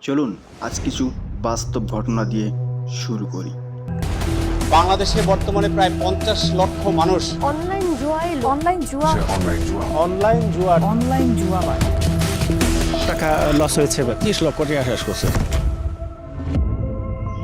চলুন আজ কিছু বাস্তব ঘটনা দিয়ে শুরু করি। বাংলাদেশে বর্তমানে প্রায় 50 লক্ষ মানুষ অনলাইন জুয়ার টাকা লস হয়েছে 30 লক্ষ টাকা শেষ করছে।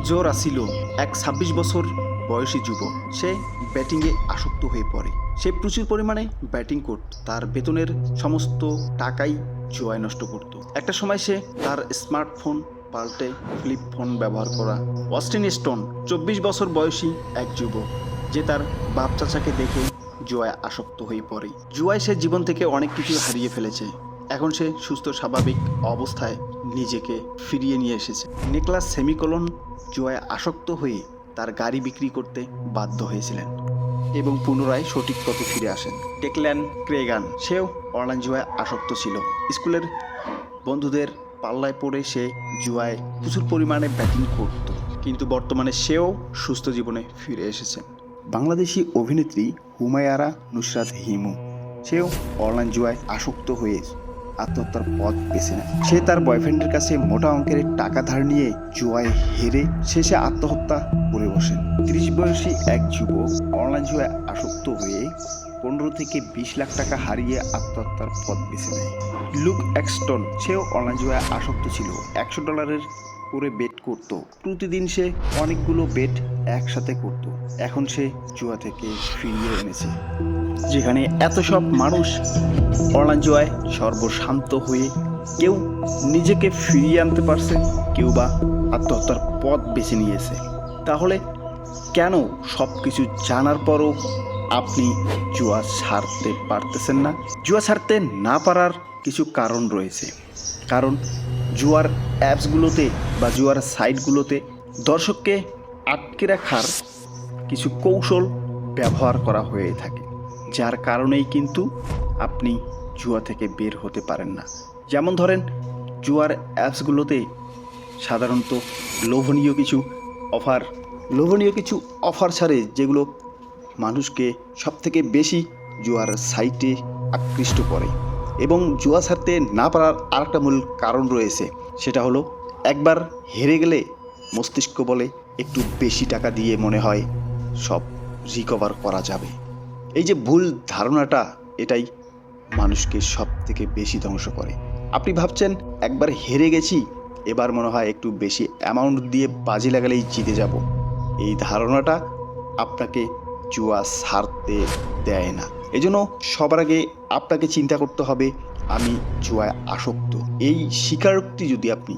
জোর আসিল এক 26 বছর বয়সী যুবক। সে ব্যাটিংয়ে আসক্ত হয়ে পড়ে। সে প্রচুর পরিমাণে ব্যাটিং করত। তার বেতনের সমস্ত টাকাই জুয়ায় নষ্ট করত। একটা সময় সে তার স্মার্টফোন পাল্টে ফ্লিপ ফোন ব্যবহার করা। অস্টিন স্টোন 24 বছর বয়সী এক যুবক, যে তার বাপ চাচাকে দেখে জুয়ায় আসক্ত হয়ে পড়ে। জুয়ায় সে জীবন থেকে অনেক কিছু হারিয়ে ফেলেছে। এখন সে সুস্থ স্বাভাবিক অবস্থায় নিজেকে ফিরিয়ে নিয়ে এসেছে। নিকলাস সেমিকোলন জুয়ায় আসক্ত হয়ে তার গাড়ি বিক্রি করতে বাধ্য হয়েছিলেন এবং পুনরায় সঠিক পথে ফিরে আসেন। টেকল্যান ক্রেগান সেও অনলাইন জুয়ায় আসক্ত ছিল। স্কুলের বন্ধুদের পাল্লায় পড়ে সে জুয়ায় প্রচুর পরিমাণে ব্যাটিং করত, কিন্তু বর্তমানে সেও সুস্থ জীবনে ফিরে এসেছেন। বাংলাদেশি অভিনেত্রী হুমায়রা নুসরাত হিমু, সেও অনলাইন জুয়ায় আসক্ত হয়ে আত্মহত্যার পথ বেছে নেয়। সে তার বয়ফ্রেন্ডের কাছে মোটা অঙ্কের টাকা ধার নিয়ে জুয়ায় হেরে শেষে আত্মহত্যা করে বসেন। 30 বয়সী এক যুবক অনলাইন জুয়ায় আসক্ত হয়ে 15 থেকে 20 লাখ টাকা হারিয়ে আত্মহত্যার পথ বেছে নেয়। লুক এক্সটন সেও অনলাইন জুয়ায় আসক্ত ছিল। $100 করে বেট করত। প্রতিদিন সে অনেকগুলো বেট একসাথে করত। এখন সে জুয়া থেকে ফিরিয়ে এনেছে। যেখানে এত সব মানুষ অনলাইন জুয়ায় সর্বশান্ত হয়ে কেউ নিজেকে ফিরিয়ে আনতে পারছে, কেউ বা আত্মহত্যার পথ বেছে নিয়েছে। তাহলে কেন সব কিছু জানার পরও আপনি জুয়া ছাড়তে পারতেছেন না? জুয়া ছাড়তে না পারার কিছু কারণ রয়েছে। কারণ জুয়ার অ্যাপসগুলোতে বা জুয়ার সাইটগুলোতে দর্শককে আটকে রাখার কিছু কৌশল ব্যবহার করা হয়ে থাকে, যার কারণেই কিন্তু আপনি জুয়া থেকে বের হতে পারেন না। যেমন ধরেন, জুয়ার অ্যাপসগুলোতে সাধারণত লোভনীয় কিছু অফার ছাড়ে, যেগুলো মানুষকে সবথেকে বেশি জুয়ার সাইটে আকৃষ্ট করে। এবং জুয়া ছাড়তে না পারার আরেকটা মূল কারণ রয়েছে, সেটা হলো একবার হেরে গেলে মস্তিষ্ক বলে একটু বেশি টাকা দিয়ে মনে হয় সব রিকভার করা যাবে। এই যে ভুল ধারণাটা, এটাই মানুষকে সব থেকে বেশি ধ্বংস করে। আপনি ভাবছেন একবার হেরে গেছি, এবার মনে হয় একটু বেশি অ্যামাউন্ট দিয়ে বাজি লাগালেই জিতে যাব। এই ধারণাটা আপনাকে জুয়া ছাড়তে দেয় না। এজন্য সবার আগে আপনাকে চিন্তা করতে হবে, আমি জুয়ায় আসক্ত। এই স্বীকারোক্তি যদি আপনি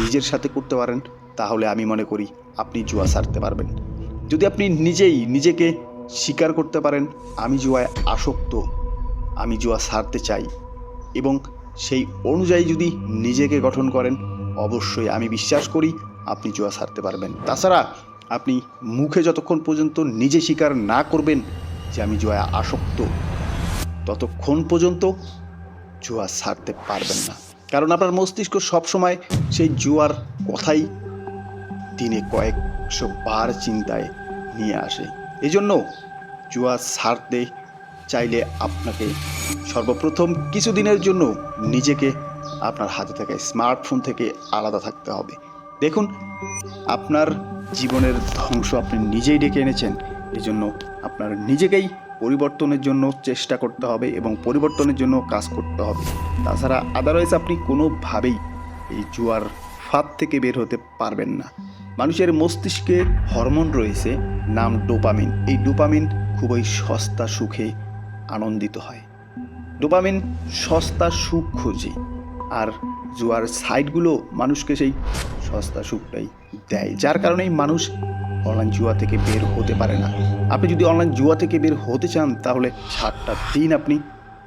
নিজের সাথে করতে পারেন, তাহলে আমি মনে করি আপনি জুয়া ছাড়তে পারবেন। যদি আপনি নিজেকে স্বীকার করতে পারেন, আমি জুয়ায় আসক্ত, আমি জুয়া ছাড়তে চাই, এবং সেই অনুযায়ী যদি নিজেকে গঠন করেন, অবশ্যই আমি বিশ্বাস করি আপনি জুয়া ছাড়তে পারবেন। তাছাড়া আপনি মুখে যতক্ষণ পর্যন্ত নিজে স্বীকার না করবেন যে আমি জুয়ায় আসক্ত, ততক্ষণ পর্যন্ত জুয়া ছাড়তে পারবেন না। কারণ আপনার মস্তিষ্ক সবসময় সেই জুয়ার কথাই দিনে কয়েকশো বার চিন্তায় নিয়ে আসে। এজন্য জুয়া ছাড়তে চাইলে আপনাকে সর্বপ্রথম কিছুদিনের জন্য নিজেকে আপনার হাতে থাকা স্মার্টফোন থেকে আলাদা থাকতে হবে। দেখুন, আপনার জীবনের ধ্বংস আপনি নিজেই ডেকে এনেছেন। এজন্য আপনার নিজেকেই পরিবর্তনের জন্য চেষ্টা করতে হবে এবং পরিবর্তনের জন্য কাজ করতে হবে। তাছাড়া আদারওয়াইজ আপনি কোনোভাবেই এই জুয়ার ফাঁদ থেকে বের হতে পারবেন না। মানুষের মস্তিষ্কে হরমোন রয়েছে, নাম ডোপামিন। এই ডোপামিন খুবই সস্তা সুখে আনন্দিত হয়। ডোপামিন সস্তা সুখ খোঁজে, আর জুয়ার সাইটগুলো মানুষকে সেই সস্তা সুখটাই দেয়, যার কারণেই মানুষ অনলাইন জুয়া থেকে বের হতে পারে না। আপনি যদি অনলাইন জুয়া থেকে বের হতে চান, তাহলে 7টা দিন আপনি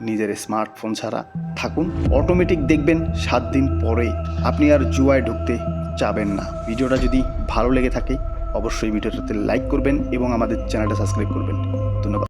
নিজের স্মার্টফোন ছাড়া থাকুন। অটোমেটিক দেখবেন 7 দিন পরে আপনি আর জুয়ায় ঢুকতে চাবেন না। ভিডিওটা যদি ভালো লেগে থাকে, অবশ্যই ভিডিওটাতে লাইক করবেন এবং আমাদের চ্যানেলটা সাবস্ক্রাইব করবেন। ধন্যবাদ।